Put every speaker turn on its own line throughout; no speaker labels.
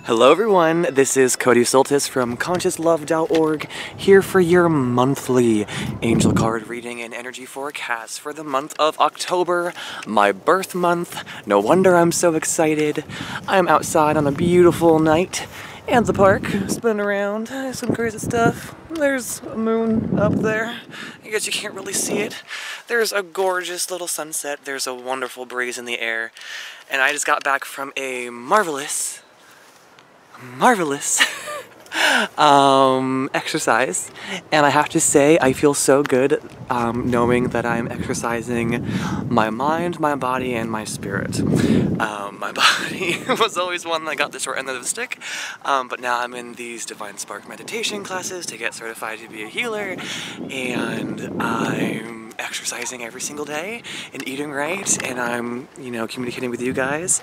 Hello everyone, this is Cody Soltis from ConsciousLove.org, here for your monthly angel card reading and energy forecast for the month of October, my birth month. No wonder I'm so excited. I'm outside on a beautiful night at the park, spinning around, some crazy stuff. There's a moon up there. I guess you can't really see it. There's a gorgeous little sunset. There's a wonderful breeze in the air. And I just got back from a marvelous exercise, and I have to say I feel so good knowing that I'm exercising my mind, my body, and my spirit. My body was always one that got the short end of the stick, but now I'm in these Divine Spark meditation classes to get certified to be a healer, and I'm exercising every single day and eating right, and I'm, communicating with you guys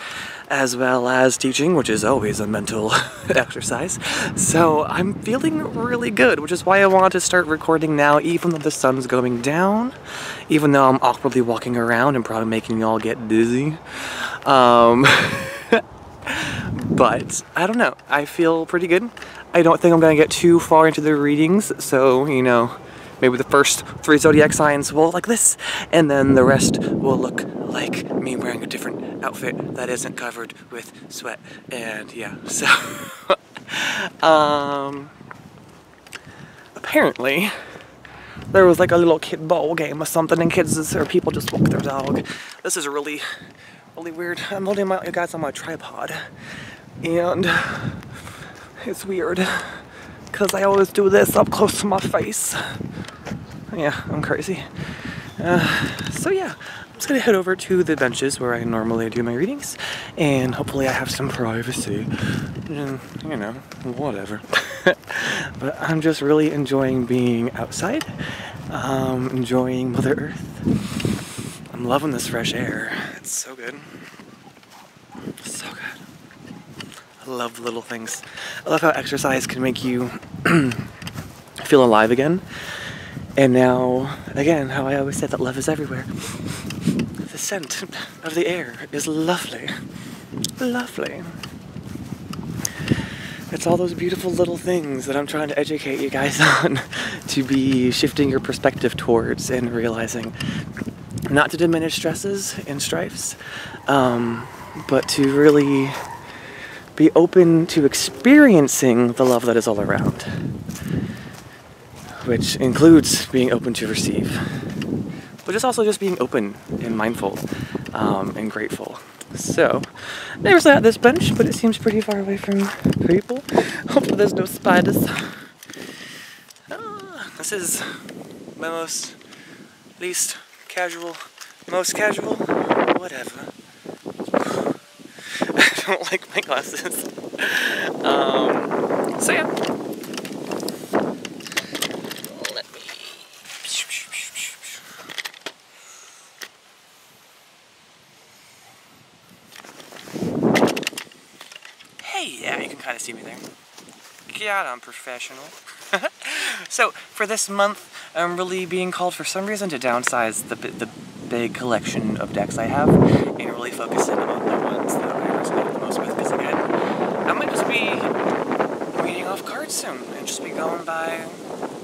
as well as teaching, which is always a mental exercise. So I'm feeling really good, which is why I wanted to start recording now, even though the sun's going down, even though I'm awkwardly walking around and probably making y'all get dizzy. But I don't know, I feel pretty good. I don't think I'm gonna get too far into the readings, so maybe the first 3 zodiac signs will look like this, and then the rest will look like me wearing a different outfit that isn't covered with sweat. And yeah, so apparently there was like a little kid ball game or something, and kids or people just walk their dog. This is really weird. I'm holding you guys on my tripod, and it's weird because I always do this up close to my face. Yeah, I'm crazy. So yeah, I'm just gonna head over to the benches where I normally do my readings, and hopefully I have some privacy, and whatever. But I'm just really enjoying being outside, enjoying Mother Earth. I'm loving this fresh air. It's so good. So good. I love little things. I love how exercise can make you feel alive again. And now, again, how I always said that love is everywhere. The scent of the air is lovely. Lovely. It's all those beautiful little things that I'm trying to educate you guys on, to be shifting your perspective towards and realizing not to diminish stresses and strifes, but to really be open to experiencing the love that is all around, which includes being open to receive, but it's also just being open and mindful and grateful. So, never sat at this bench, but it seems pretty far away from people. Hopefully there's no spiders. This is my most casual, whatever. I don't like my glasses. So yeah. Let me... Hey, yeah, you can kind of see me there. God, I'm professional. So, for this month, I'm really being called for some reason to downsize the big collection of decks I have, and really focus in on the ones that I resonate the most with, because again, I might just be reading off cards soon, and just be going by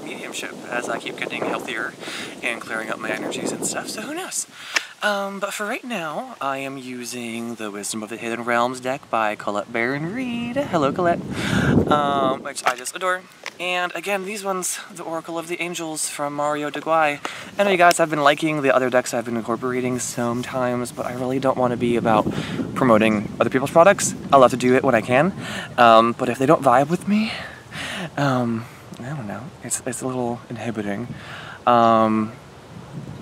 mediumship as I keep getting healthier and clearing up my energies and stuff, so who knows? But for right now, I am using the Wisdom of the Hidden Realms deck by Colette Baron Reed. Hello, Colette. Which I just adore. And again, these ones, the Oracle of the Angels from Mario Deguai. I know you guys have been liking the other decks I've been incorporating sometimes, but I really don't want to be about promoting other people's products. I love to do it when I can, but if they don't vibe with me, I don't know, it's a little inhibiting.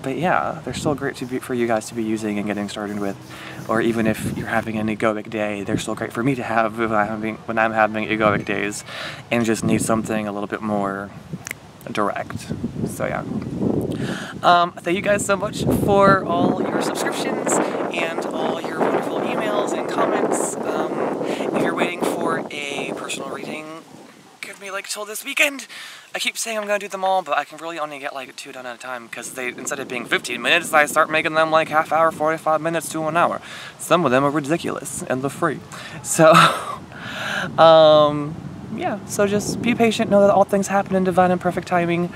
But yeah, they're still great for you guys to be using and getting started with, or even if you're having an egoic day, they're still great for me to have when I'm having egoic days and just need something a little bit more direct. So yeah. Thank you guys so much for all your subscriptions and all your wonderful emails and comments. If you're waiting for a personal reading, give me like till this weekend. I keep saying I'm gonna do them all, but I can really only get like 2 done at a time, because instead of being 15 minutes, I start making them like half hour, 45 minutes to an hour. Some of them are ridiculous, and they're free. So Yeah, so just be patient, know that all things happen in divine and perfect timing.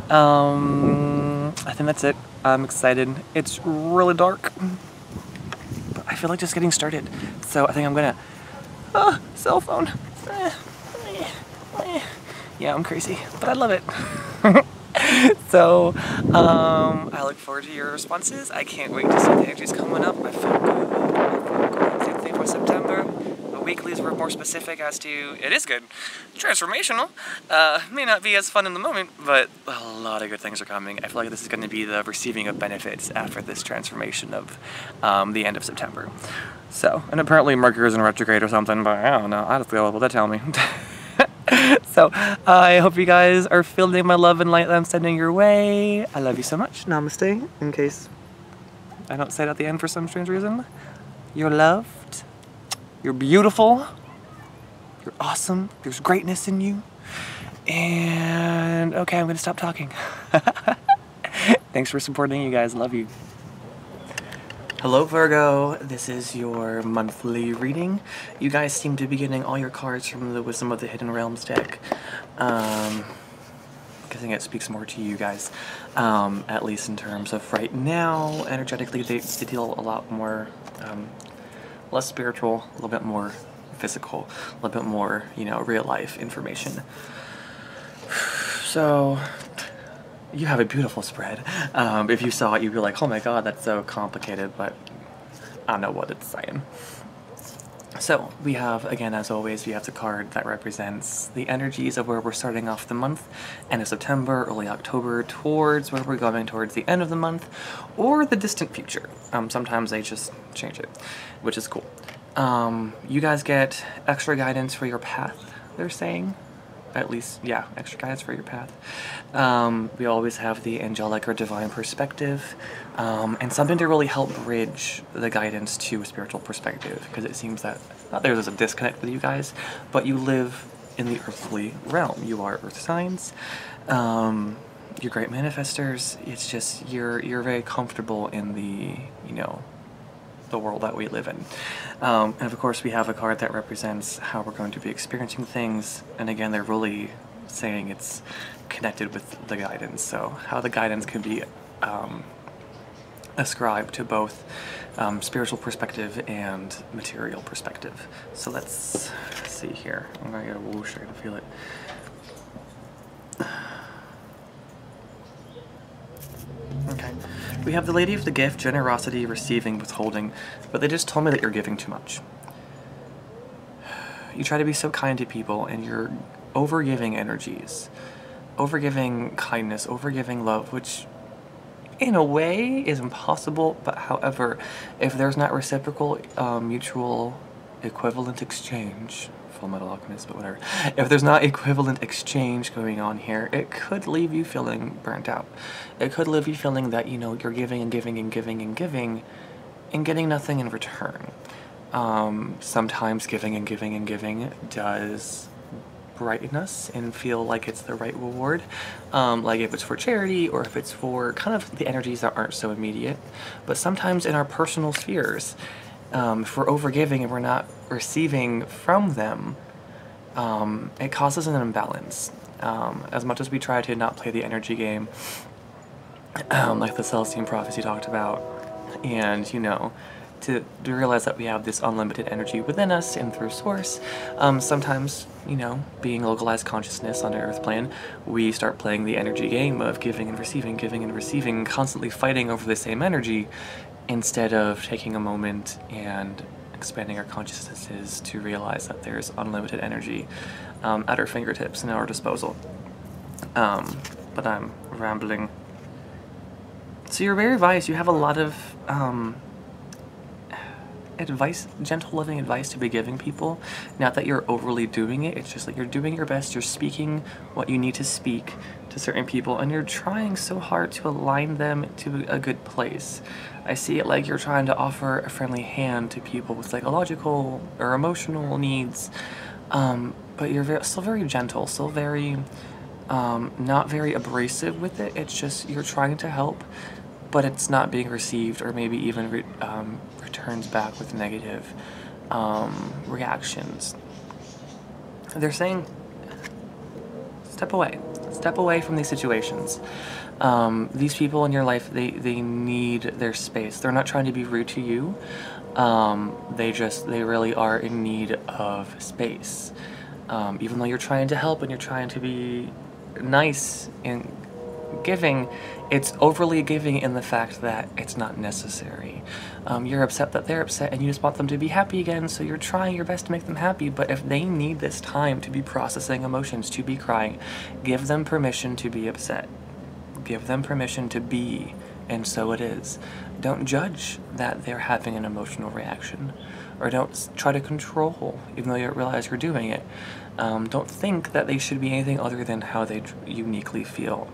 I think that's it. I'm excited. It's really dark, but I feel like just getting started. So I think I'm gonna, cell phone. Yeah, I'm crazy, but I love it. So, I look forward to your responses. I can't wait to see the energies coming up. I feel good. Same thing for September. The weeklies were more specific as to, it is good. Transformational. May not be as fun in the moment, but a lot of good things are coming. I feel like this is going to be the receiving of benefits after this transformation of the end of September. So, and apparently Mercury is in retrograde or something, but I don't know. I just feel what they tell me. So, I hope you guys are feeling my love and light that I'm sending your way. I love you so much. Namaste, in case I don't say it at the end for some strange reason. You're loved. You're beautiful. You're awesome. There's greatness in you. And, okay, I'm gonna stop talking. Thanks for supporting, you guys. Love you. Hello Virgo, this is your monthly reading. You guys seem to be getting all your cards from the Wisdom of the Hidden Realms deck. I think it speaks more to you guys, at least in terms of right now. Energetically, they deal a lot more, less spiritual, a little bit more physical, a little bit more, you know, real life information. So, you have a beautiful spread. If you saw it, you'd be like, oh my god, that's so complicated, but I don't know what it's saying. So, we have, again, as always, we have the card that represents the energies of where we're starting off the month, end of September, early October, towards where we're going towards the end of the month, or the distant future. Sometimes they just change it, which is cool. You guys get extra guidance for your path, they're saying. At least, yeah, extra guidance for your path. We always have the angelic or divine perspective, and something to really help bridge the guidance to a spiritual perspective, because it seems that not there's a disconnect with you guys, but you live in the earthly realm. You are earth signs. You're great manifestors. It's just you're very comfortable in the, you know, the world that we live in. And of course we have a card that represents how we're going to be experiencing things, and again they're really saying it's connected with the guidance, so how the guidance can be ascribed to both spiritual perspective and material perspective. So let's see here. I'm gonna get a whoosh, I can feel it. Okay. We have the Lady of the Gift, generosity, receiving, withholding, but they just told me that you're giving too much. You try to be so kind to people, and you're overgiving energies, overgiving kindness, overgiving love, which in a way is impossible, but however, if there's not reciprocal, mutual, equivalent exchange, Full Metal Alchemist, but whatever. If there's not equivalent exchange going on here, it could leave you feeling burnt out. It could leave you feeling that, you know, you're giving and giving and giving and giving and getting nothing in return. Sometimes giving and giving and giving does brighten us and feel like it's the right reward, like if it's for charity or if it's for kind of the energies that aren't so immediate. But sometimes in our personal spheres, if we're overgiving and we're not receiving from them, it causes an imbalance. As much as we try to not play the energy game, like the Celestine Prophecy talked about, and, you know, to realize that we have this unlimited energy within us and through source, sometimes, you know, being localized consciousness on the earth plane, we start playing the energy game of giving and receiving, constantly fighting over the same energy, instead of taking a moment and expanding our consciousnesses to realize that there's unlimited energy at our fingertips and at our disposal. But I'm rambling. So you're very wise. You have a lot of advice, gentle, loving advice to be giving people. Not that you're overly doing it, it's just that you're doing your best, you're speaking what you need to speak to certain people, and you're trying so hard to align them to a good place. I see it like you're trying to offer a friendly hand to people with psychological or emotional needs, but you're still very gentle, still very, not very abrasive with it. It's just you're trying to help, but it's not being received, or maybe even returns back with negative reactions. they're saying, step away. Step away from these situations. These people in your life, they need their space. They're not trying to be rude to you. They really are in need of space. Even though you're trying to help and you're trying to be nice and giving, it's overly giving in the fact that it's not necessary. You're upset that they're upset and you just want them to be happy again, so you're trying your best to make them happy, but if they need this time to be processing emotions, to be crying, give them permission to be upset. Give them permission to be, and so it is. Don't judge that they're having an emotional reaction, or don't try to control, even though you realize you're doing it. Don't think that they should be anything other than how they uniquely feel.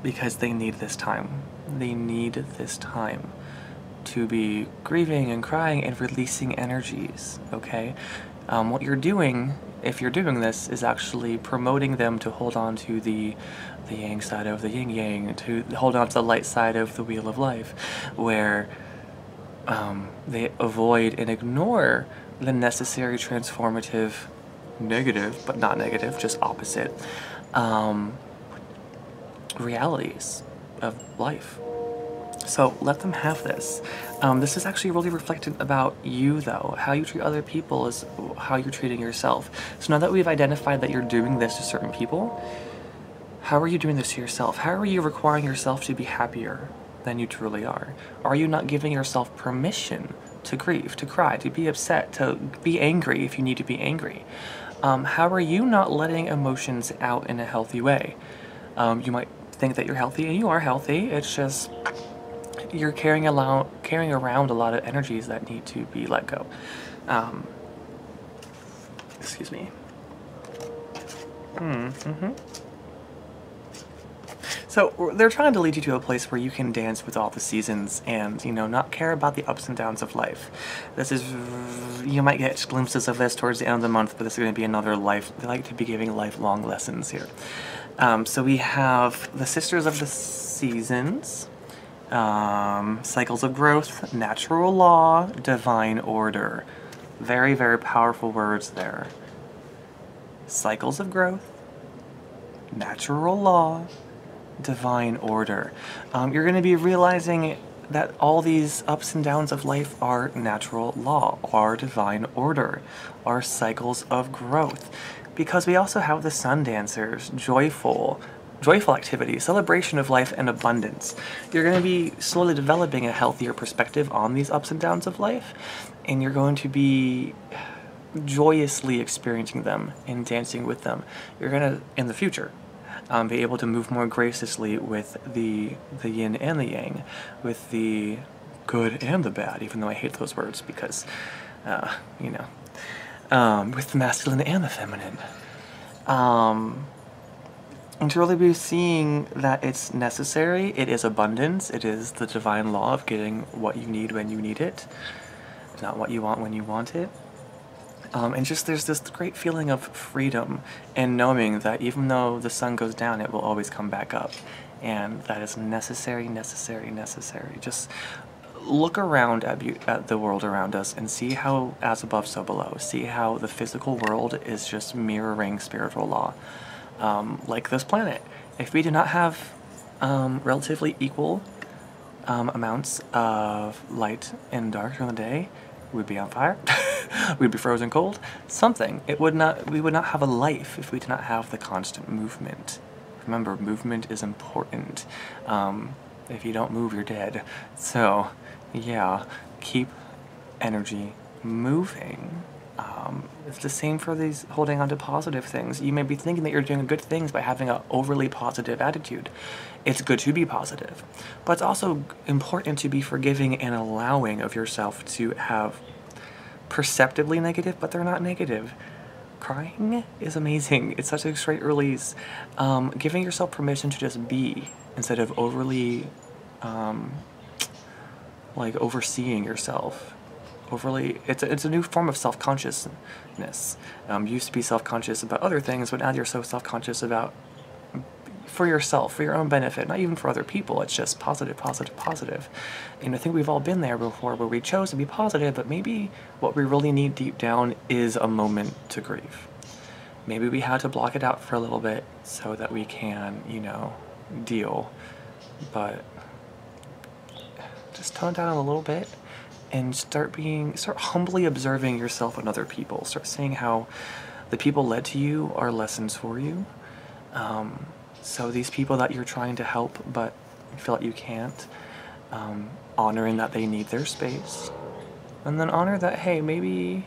Because they need this time. They need this time to be grieving and crying and releasing energies, okay? What you're doing, if you're doing this, is actually promoting them to hold on to the yang side of the yin-yang, to hold on to the light side of the wheel of life, where they avoid and ignore the necessary transformative, negative, but not negative, just opposite, realities of life. So let them have this. This is actually really reflected about you, though. How you treat other people is how you're treating yourself. So now that we've identified that you're doing this to certain people, how are you doing this to yourself? How are you requiring yourself to be happier than you truly are? Are you not giving yourself permission to grieve, to cry, to be upset, to be angry if you need to be angry? How are you not letting emotions out in a healthy way? You might think that you're healthy, and you are healthy. It's just you're carrying around a lot of energies that need to be let go. Excuse me. So they're trying to lead you to a place where you can dance with all the seasons and, you know, not care about the ups and downs of life. This is, you might get glimpses of this towards the end of the month, but this is going to be another life. They like to be giving lifelong lessons here. So we have the Sisters of the Seasons, Cycles of Growth, Natural Law, Divine Order. Very, very powerful words there. Cycles of Growth, Natural Law, Divine Order. You're going to be realizing that all these ups and downs of life are natural law, are divine order, are cycles of growth. Because we also have the Sun Dancers, joyful activity, celebration of life and abundance. You're going to be slowly developing a healthier perspective on these ups and downs of life, and you're going to be joyously experiencing them and dancing with them. You're going to, in the future, be able to move more graciously with the yin and the yang, with the good and the bad, even though I hate those words because, you know, with the masculine and the feminine. And to really be seeing that it's necessary, it is abundance, it is the divine law of getting what you need when you need it, not what you want when you want it. And just there's this great feeling of freedom and knowing that even though the sun goes down, it will always come back up. And that is necessary, necessary, necessary. Just look around at the world around us and see how as above, so below. See how the physical world is just mirroring spiritual law. Like this planet. If we do not have relatively equal amounts of light and dark during the day, we'd be on fire. We'd be frozen cold. Something. We would not have a life if we did not have the constant movement. Remember, movement is important. If you don't move, you're dead. So, yeah, keep energy moving. It's the same for these holding on to positive things. You may be thinking that you're doing good things by having an overly positive attitude. It's good to be positive, but it's also important to be forgiving and allowing of yourself to have perceptibly negative, but they're not negative. Crying is amazing. It's such a straight release. Giving yourself permission to just be instead of overly, like overseeing yourself. It's a new form of self-consciousness. You used to be self-conscious about other things, but now you're so self-conscious about for yourself, for your own benefit, not even for other people. It's just positive, positive, positive. And I think we've all been there before where we chose to be positive, but maybe what we really need deep down is a moment to grieve. Maybe we had to block it out for a little bit so that we can, you know, deal. But just tone down a little bit and start humbly observing yourself and other people. Start seeing how the people led to you are lessons for you. So these people that you're trying to help but you feel like you can't, honoring that they need their space. And then honor that, hey, maybe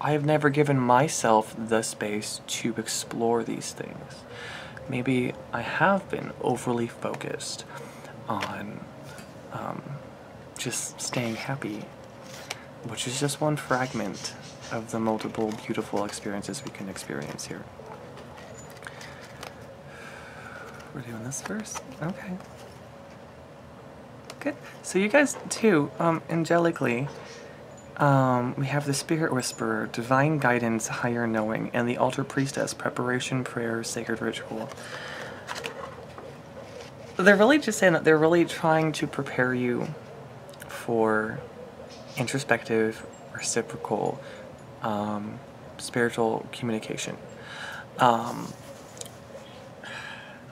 I have never given myself the space to explore these things. Maybe I have been overly focused on just staying happy, which is just one fragment of the multiple beautiful experiences we can experience here. We're doing this first? Okay. Good. So you guys, too, angelically, we have the Spirit Whisperer, Divine Guidance, Higher Knowing, and the Altar Priestess, Preparation, Prayer, Sacred Ritual. They're really just saying that they're really trying to prepare you for introspective, reciprocal, spiritual communication.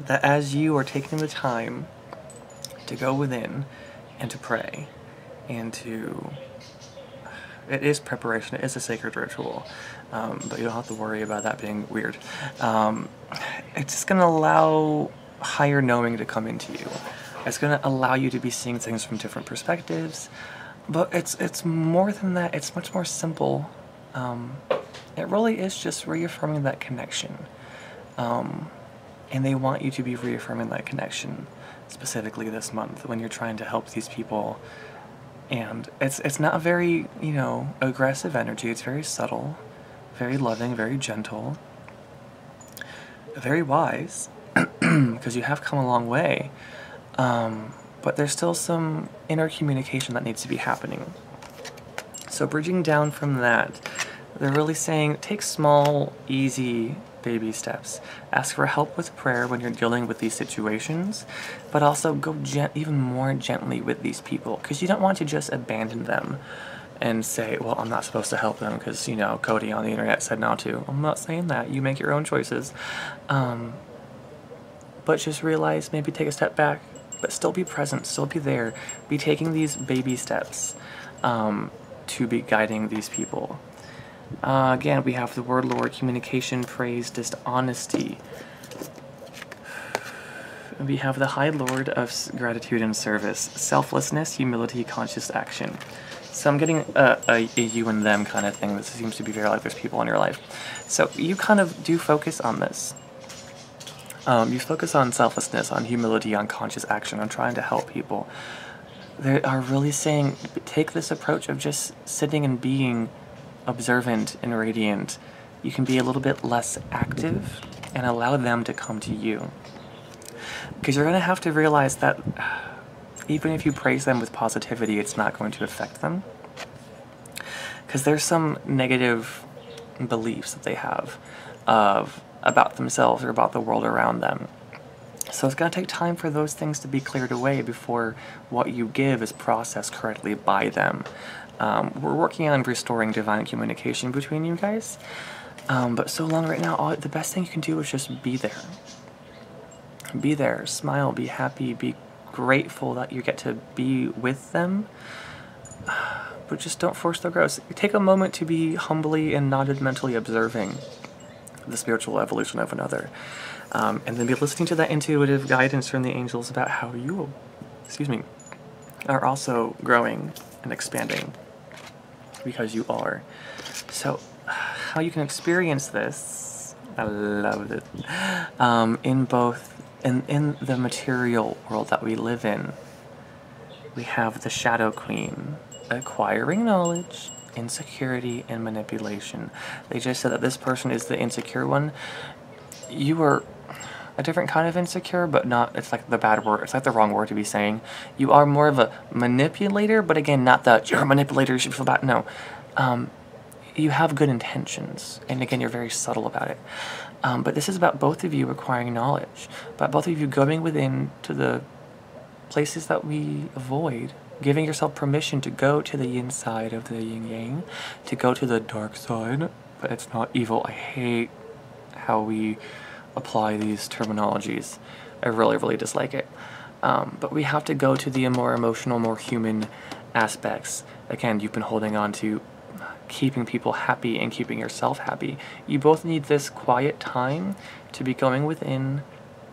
That as you are taking the time to go within and to pray and to... It is preparation, it is a sacred ritual, but you don't have to worry about that being weird. It's just going to allow higher knowing to come into you. It's going to allow you to be seeing things from different perspectives, but it's more than that. It's much more simple. It really is just reaffirming that connection. And they want you to be reaffirming that connection, specifically this month, when you're trying to help these people. And it's not very, you know, aggressive energy. It's very subtle, very loving, very gentle, very wise, because you have come a long way. But there's still some inner communication that needs to be happening. So bridging down from that, they're really saying take small, easy, baby steps. Ask for help with prayer when you're dealing with these situations, but also go even more gently with these people, because you don't want to just abandon them and say, well, I'm not supposed to help them because, you know, Cody on the internet said not to. I'm not saying that. You make your own choices. But just realize, maybe take a step back, but still be present, still be there. Be taking these baby steps to be guiding these people. Again, we have the Word Lord, communication, praise, dishonesty. We have the High Lord of gratitude and service, selflessness, humility, conscious action. So I'm getting a you and them kind of thing. This seems to be very like there's people in your life. So you kind of do focus on this. You focus on selflessness, on humility, on conscious action, on trying to help people. They are really saying, take this approach of just sitting and being observant and radiant. You can be a little bit less active and allow them to come to you. Because you're going to have to realize that even if you praise them with positivity, it's not going to affect them. Because there's some negative beliefs that they have about themselves or about the world around them. So it's going to take time for those things to be cleared away before what you give is processed correctly by them. We're working on restoring divine communication between you guys, but so long right now, the best thing you can do is just be there. Be there, smile, be happy, be grateful that you get to be with them, but just don't force their growth. Take a moment to be humbly and non-judgmentally observing the spiritual evolution of another, and then be listening to that intuitive guidance from the angels about how you, are also growing and expanding, because you are. So how you can experience this, I love it, in the material world that we live in. We have the Shadow Queen, acquiring knowledge, insecurity, and manipulation. They just said that this person is the insecure one. You are a different kind of insecure, but not, it's like the bad word, it's like the wrong word to be saying. You are more of a manipulator, but again, not that you're a manipulator, you should feel bad, no. you have good intentions, and again, you're very subtle about it. But this is about both of you acquiring knowledge, about both of you going within to the places that we avoid, giving yourself permission to go to the inside of the yin-yang, to go to the dark side. But it's not evil. I hate how we apply these terminologies. I really, really dislike it. But we have to go to the more emotional, more human aspects. Again, you've been holding on to keeping people happy and keeping yourself happy. You both need this quiet time to be going within,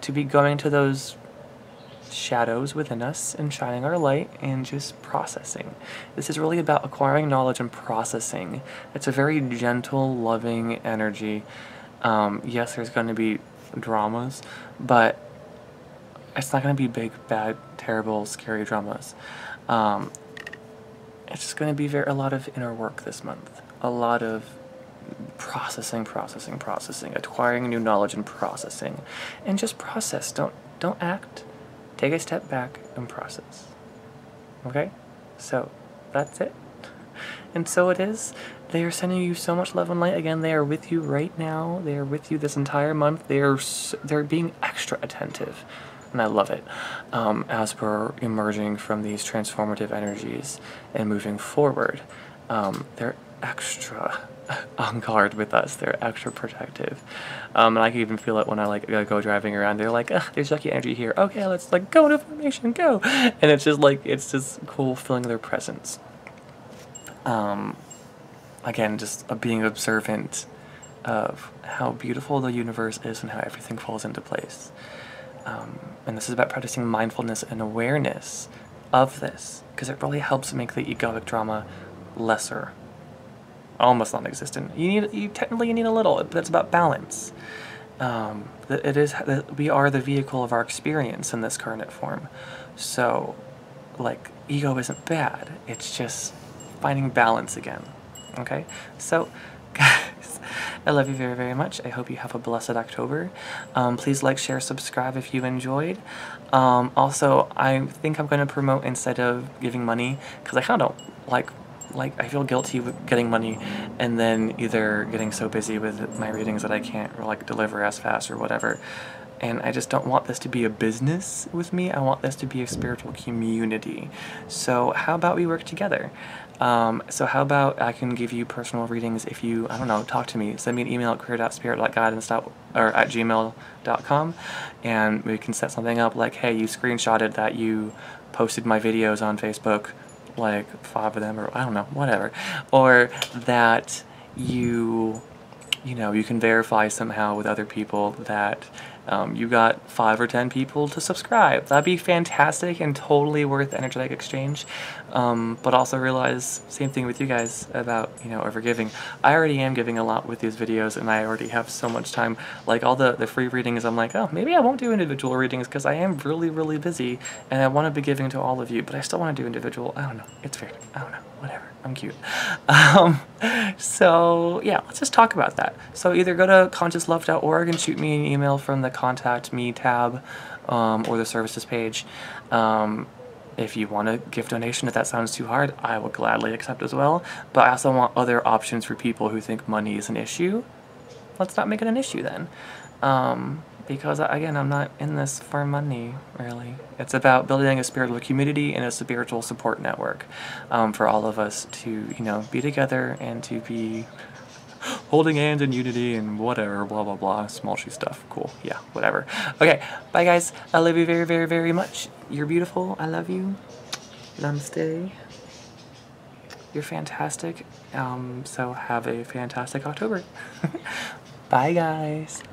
to be going to those shadows within us and shining our light and just processing. This is really about acquiring knowledge and processing. It's a very gentle, loving energy. Yes, there's going to be dramas, but it's not going to be big, bad, terrible, scary dramas. It's just going to be a lot of inner work this month. A lot of processing, acquiring new knowledge and processing. And just process. Don't act. Take a step back and process. Okay? So, that's it. And so it is. They are sending you so much love and light. Again, they are with you right now. They are with you this entire month. They're being extra attentive. And I love it. As we're emerging from these transformative energies and moving forward, they're extra on guard with us. They're extra protective. And I can even feel it when I go driving around. They're like, there's yucky energy here. Okay, let's go to formation, go. And it's just cool feeling their presence. Again, just being observant of how beautiful the universe is and how everything falls into place. And this is about practicing mindfulness and awareness of this, because it really helps make the egoic drama lesser, almost non-existent. You technically need a little, but it's about balance. We are the vehicle of our experience in this carnate form. So, ego isn't bad. It's just finding balance again. Okay? So, guys, I love you very, very much. I hope you have a blessed October. Please like, share, subscribe if you enjoyed. Also, I think I'm going to promote instead of giving money, because I kind of don't I feel guilty with getting money and then either getting so busy with my readings that I can't deliver as fast or whatever. And I just don't want this to be a business with me. I want this to be a spiritual community. So how about we work together? So how about I can give you personal readings if you, I don't know, talk to me. Send me an email at career.spirit.guidance@gmail.com, and we can set something up like, hey, you screenshotted that you posted my videos on Facebook, 5 of them, or I don't know, whatever. Or that you can verify somehow with other people that you got 5 or 10 people to subscribe. That'd be fantastic and totally worth energetic exchange. But also realize, same thing with you guys about, overgiving. I already am giving a lot with these videos, and I already have so much time. All the free readings, I'm like, oh, maybe I won't do individual readings because I am really, really busy, and I want to be giving to all of you, but I still want to do individual. I don't know. It's weird. I don't know. Whatever. I'm cute. So yeah, let's just talk about that. So either go to consciouslove.org and shoot me an email from the Contact Me tab, or the services page. If you want to give donation, if that sounds too hard, I will gladly accept as well. But I also want other options for people who think money is an issue. Let's not make it an issue then. Because again, I'm not in this for money, really. It's about building a spiritual community and a spiritual support network for all of us to, be together and to be holding hands in unity and whatever, blah, blah, blah, small shoe stuff. Cool. Yeah, whatever. Okay, bye guys. I love you very, very, very much. You're beautiful. I love you. Namaste. You're fantastic. So have a fantastic October. Bye guys.